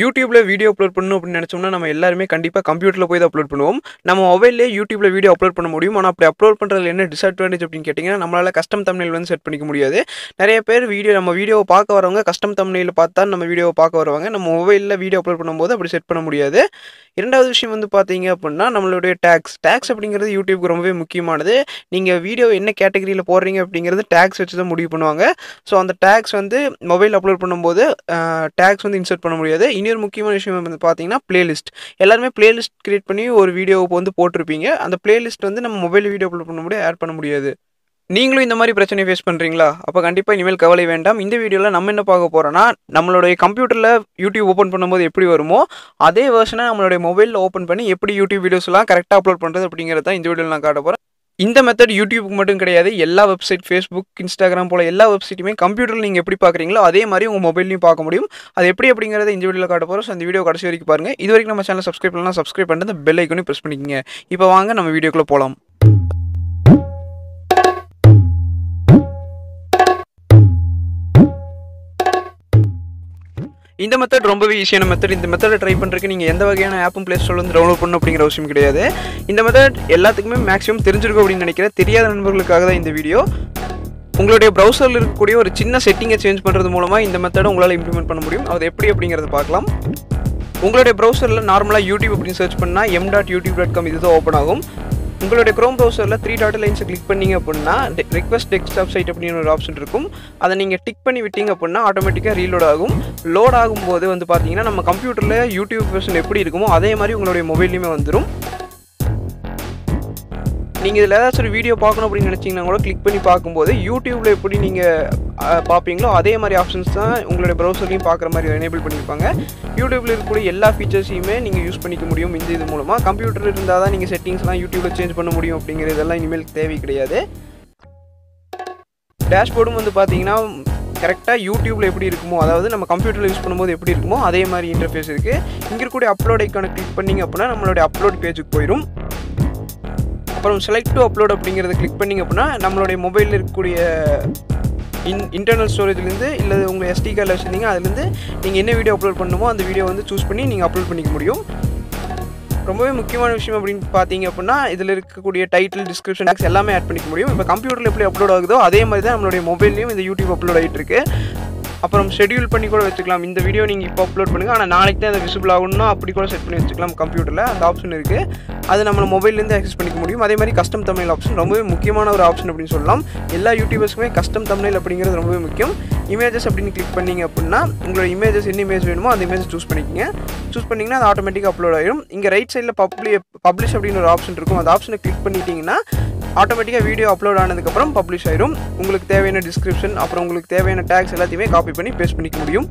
YouTubeல video upload பண்ணனும் அப்படினு நினைச்சோம்னா நம்ம எல்லாரும் கண்டிப்பா கம்ப்யூட்டர்ல போய் தான் அப்லோட் பண்ணுவோம். நம்ம மொபைல்லயே YouTubeல வீடியோ அப்லோட் பண்ண முடியும். ஆனா அப்படி அப்லோட் பண்றதுல என்ன டிஸ்அட்வான்டேஜ் அப்படினு கேட்டிங்கன்னா நம்மளால கஸ்டம் தம்ப்நெயில் வந்து செட் பண்ணிக்க முடியாது. நிறைய பேர் நம்ம வீடியோவை பார்க்க வரவங்க கஸ்டம் தம்ப்நெயில் பார்த்தா நம்ம வீடியோவை பார்க்க வருவாங்க. நம்ம மொபைல்ல வீடியோ அப்லோட் பண்ணும்போது அப்படி செட் பண்ண முடியாது. இரண்டாவது விஷயம் வந்து பாத்தீங்க அப்படினா நம்மளுடைய டாக்ஸ் அப்படிங்கிறது YouTubeக்கு ரொம்பவே முக்கியமானது. நீங்க வீடியோ என்ன கேட்டகரியில போடுறீங்க அப்படிங்கிறது டாக்ஸ் வச்சு தான் முடிவு பண்ணுவாங்க. சோ அந்த டாக்ஸ் வந்து மொபைல் அப்லோட் பண்ணும்போது டாக்ஸ் வந்து இன்சர்ட் பண்ண முடியாது. இன்னொரு முக்கியமான விஷயம் வந்து பாத்தீங்கன்னா பிளேலிஸ்ட். எல்லாரும் பிளேலிஸ்ட் கிரியேட் பண்ணி ஒரு வீடியோவை வந்து போட்டுருப்பீங்க. அந்த பிளேலிஸ்ட் வந்து நம்ம மொபைல் வீடியோ அப்லோட் பண்ணும்போது ஆட் பண்ண முடியாது. நீங்களும் இந்த மாதிரி பிரச்சனை ஃபேஸ் பண்றீங்களா? அப்ப கண்டிப்பா இனிமேல் கவலை வேண்டாம். இந்த வீடியோல நம்ம என்ன பார்க்க போறோம்னா நம்மளுடைய கம்ப்யூட்டர்ல YouTube ஓபன் பண்ணும்போது எப்படி வருமோ அதே வெர்ஷனை நம்மளுடைய மொபைல்ல ஓபன் பண்ணி எப்படி YouTube வீடியோஸ்லாம் கரெக்ட்டா அப்லோட் பண்றது அப்படிங்கறத இந்த வீடியோல நான் காட்ட போறேன். இந்த மெத்தட் YouTubeக்கு மட்டும் கிடையாது. எல்லா வெப்சைட் Facebook, Instagram போல எல்லா வெப்சைட்டுமே கம்ப்யூட்டர்ல நீங்க எப்படி பார்க்கறீங்களோ அதே மாதிரி உங்க மொபைல்லயும் பார்க்க முடியும். அது எப்படி அப்படிங்கறத இந்த வீடியோல காட்ட போறோம். சோ இந்த வீடியோ கடைசி வரைக்கும் பாருங்க. இதுவரைக்கும் நம்ம சேனலை சப்ஸ்கிரைப் பண்ணலனா சப்ஸ்கிரைப் பண்ணிட்டு அந்த பெல் ஐகானையும் பிரஸ் பண்ணிக்கங்க. இப்போ வாங்க நம்ம வீடியோக்குள்ள போலாம். இந்த மெத்தட் ரொம்பவே ஈஸியான மெத்தட். இந்த மெத்தடை ட்ரை பண்றதுக்கு நீங்க எந்த வகையான ஆப்பும் Play Storeல இருந்து டவுன்லோட் பண்ணனும் அப்படிங்கிற அவசியம் கிடையாது. இந்த மெத்தட் எல்லாத்துக்குமே மேக்ஸिमम தெரிஞ்சிருக்கும் அப்படினு நினைக்கிறேன். தெரியாத நண்பர்களுக்காக தான் இந்த வீடியோ. உங்களுடைய browserல இருக்கக்கூடிய ஒரு சின்ன செட்டிங்கை சேஞ்ச் பண்றது மூலமா இந்த மெத்தடை உங்களால இம்ப்ளிமென்ட் பண்ண முடியும். அது எப்படி அப்படிங்கறத பார்க்கலாம். உங்களுடைய browserல நார்மலா YouTube அப்படினு சர்ச் பண்ணா m.youtube.com இதுதான் ஓபன் ஆகும். உங்களுடைய Chrome browserல 3 டாட் லைன்ஸ் கிளிக் பண்ணீங்க அப்படினா request desktop site அப்படின ஒரு ஆப்ஷன் இருக்கும். அதை நீங்க டிக் பண்ணி விட்டீங்க அப்படினா ஆட்டோமேட்டிக்கா ரீலோட் ஆகும். லோட் ஆகும்போது வந்து பாத்தீங்கன்னா நம்ம கம்ப்யூட்டர்ல YouTube வெர்ஷன் எப்படி இருக்குமோ அதே மாதிரி உங்களுடைய மொபைல்லயுமே வந்துரும். நீங்க இதல ஏதாச்சும் ஒரு வீடியோ பார்க்கணும் அப்படி நினைச்சீங்கன்னா கூட கிளிக் பண்ணி பாக்கும்போது YouTubeல எப்படி நீங்க பாப்பீங்களோ அதே மாதிரி ஆப்ஷன்ஸ் தான் உங்களுடைய browserலயும் பார்க்குற மாதிரி எனேபிள் பண்ணிருப்பாங்க. YouTubeல இருக்கக்கூடிய எல்லா ஃபீச்சர்ஸையுமே நீங்க யூஸ் பண்ணிக்க முடியும் இந்த இது மூலமா. கம்ப்யூட்டர் இருந்தா தான் நீங்க செட்டிங்ஸ்லாம் YouTubeல சேஞ்ச் பண்ண முடியும் அப்படிங்கறதெல்லாம் இனிமேல் தேவை கிடையாது. டேஷ்போர்டும் வந்து பாத்தீங்கன்னா கரெக்ட்டா YouTubeல எப்படி இருக்குமோ அதாவது நம்ம கம்ப்யூட்டர்ல யூஸ் பண்ணும்போது எப்படி இருக்குமோ அதே மாதிரி இன்டர்ஃபேஸ் இருக்கு. இங்க இருக்கக்கூடிய அப்லோட் ஐகானை கிளிக் பண்ணீங்க அப்படினா நம்மளுடைய அப்லோட் பேஜுக்கு போயிடும். அப்புறம் செலக்ட் டு அப்லோட் அப்படிங்கறத கிளிக் பண்ணீங்க அப்படினா நம்மளுடைய மொபைல்ல இருக்கக்கூடிய இன்டர்னல் ஸ்டோரேஜ்ல இருந்து இல்ல உங்க SD கார்டுல வச்சிருந்தீங்க அதுல இருந்து நீங்க என்ன வீடியோ அப்லோட் பண்ணனுமோ அந்த வீடியோ வந்து சூஸ் பண்ணி நீங்க அப்லோட் பண்ணிக்க முடியும். ரொம்பவே முக்கியமான விஷயம் அப்படினு பாத்தீங்க அப்படினா இதுல இருக்கக்கூடிய டைட்டில், டிஸ்கிரிப்ஷன் டாக்ஸ் எல்லாமே ஆட் பண்ணிக்க முடியும். இப்போ கம்ப்யூட்டர்ல எப்படி அப்லோட் ஆகுதோ அதே மாதிரி தான் நம்மளுடைய மொபைல்லயும் இந்த YouTube அப்லோட் ஆயிட்டு இருக்கு. அப்புறம் ஷெட்யூல் பண்ணி கூட வச்சுக்கலாம். இந்த வீடியோ நீங்க இப்போ அப்லோட் பண்ணுங்க ஆனா நாளைக்கு தான் அது விசிபிள் ஆகணும்னா அப்படி கூட செட் பண்ணி வச்சுக்கலாம் கம்ப்யூட்டர்ல. அந்த ஆப்ஷன் இருக்கு. அது நம்ம மொபைல்ல இருந்து ஆக்சஸ் பண்ணிக்க முடியும். அதே மாதிரி கஸ்டம் தம்ப்நெயில் ஆப்ஷன் ரொம்பவே முக்கியமான ஒரு ஆப்ஷன் அப்படினு சொல்லலாம். எல்லா யூடியூபர்ஸ்க்குமே கஸ்டம் தம்ப்நெயில் அப்படிங்கிறது ரொம்பவே முக்கியம். இமேஜஸ் அப்படினு கிளிக் பண்ணீங்க அப்படினா உங்களோட இமேஜஸ் என்ன இமேஜ் வேணுமோ அந்த இமேஜ் சூஸ் பண்ணிக்கங்க. சூஸ் பண்ணீங்கன்னா அது ஆட்டோமேட்டிக்கா அப்லோட் ஆயிடும். இங்க ரைட் சைடுல பப்ளிஷ் அப்படின ஒரு ஆப்ஷன் இருக்கும். அந்த ஆப்ஷனை கிளிக் பண்ணிட்டீங்கன்னா ஆட்டோமேட்டிக்கா வீடியோ அப்லோட் ஆனதுக்கு அப்புறம் பப்ளிஷ் ஆயிடும். உங்களுக்கு தேவையான டிஸ்கிரிப்ஷன் அப்புறம் உங்களுக்கு தேவையான டாக்ஸ் எல்லாத்தையுமே காப்பி பண்ணி பேஸ்ட் பண்ணிக்க முடியும்.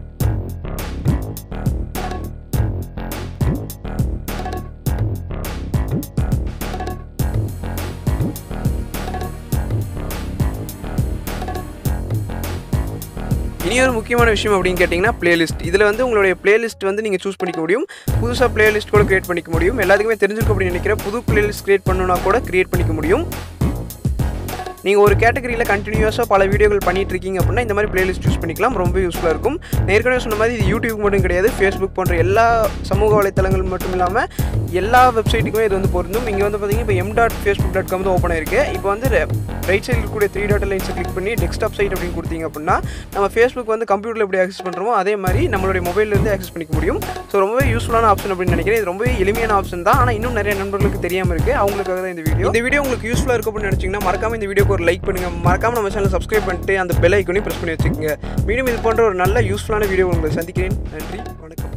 இனி ஒரு முக்கியமான விஷயம் அப்படினு கேட்டிங்கன்னா பிளேலிஸ்ட். இதுல வந்து உங்களுடைய பிளேலிஸ்ட் வந்து நீங்க சூஸ் பண்ணிக்க முடியும். புதுசா பிளேலிஸ்ட் கூட கிரியேட் பண்ணிக்க முடியும். எல்லாத்துக்குமே தெரிஞ்சிருக்கும் அப்படி நினைக்கிறேன். புது பிளேலிஸ்ட் கிரியேட் பண்ணனும்னா கூட கிரியேட் பண்ணிக்க முடியும். நீங்க ஒரு கேட்டகரியில கண்டினியூஸா பல வீடியோகள் பண்ணிட்டு இருக்கீங்க அப்படினா இந்த மாதிரி பிளேலிஸ்ட் யூஸ் பண்ணிக்கலாம். ரொம்ப யூஸ்ஃபுல்லா இருக்கும். நான் ஏற்கனவே சொன்ன மாதிரி இது YouTube மட்டும் கிடையாது. Facebook போன்ற எல்லா சமூக வலைத்தளங்கள் மட்டும் இல்லாம எல்லா வெப்சைட்டுக்குமே இது வந்து பொருந்தும். இங்க வந்து பாத்தீங்கன்னா இப்போ m.facebook.com தான் ஓபன் ஆயிருக்கு. இப்போ வந்து ரைட் சைடுல இருக்கக்கூடிய 3 டாட் லைன்ஸ் கிளிக் பண்ணி டெஸ்க்டாப் சைட் அப்படினு கொடுத்தீங்க அப்படினா நம்ம Facebook வந்து கம்ப்யூட்டர்ல எப்படி ஆக்சஸ் பண்றோமோ அதே மாதிரி நம்மளுடைய மொபைல்ல இருந்து ஆக்சஸ் பண்ணிக்க முடியும். சோ ரொம்பவே யூஸ்ஃபுல்லான ஆப்ஷன் அப்படினு நினைக்கிறேன். இது ரொம்பவே எளிமையான ஆப்ஷன் தான். ஆனா இன்னும் நிறைய நண்பர்களுக்கு தெரியாம இருக்கு. அவங்களுக்காக தான் இந்த வீடியோ. இந்த வீடியோ உங்களுக்கு யூஸ்ஃபுல்லா இருக்கும் அப்படினு நினைச்சீங்கன்னா மறக்காம இந்த வீடியோக்கு ஒரு லைக் பண்ணுங்க. மறக்காம நம்ம சேனலை சப்ஸ்கிரைப் பண்ணிட்டு அந்த பெல் ஐகானையும் பிரஸ் பண்ணி வச்சுக்கோங்க. மீண்டும் இது போன்ற ஒரு நல்ல யூஸ்ஃபுல்லான வீடியோ உங்களை சந்திக்கிறேன். நன்றி, வணக்கம்.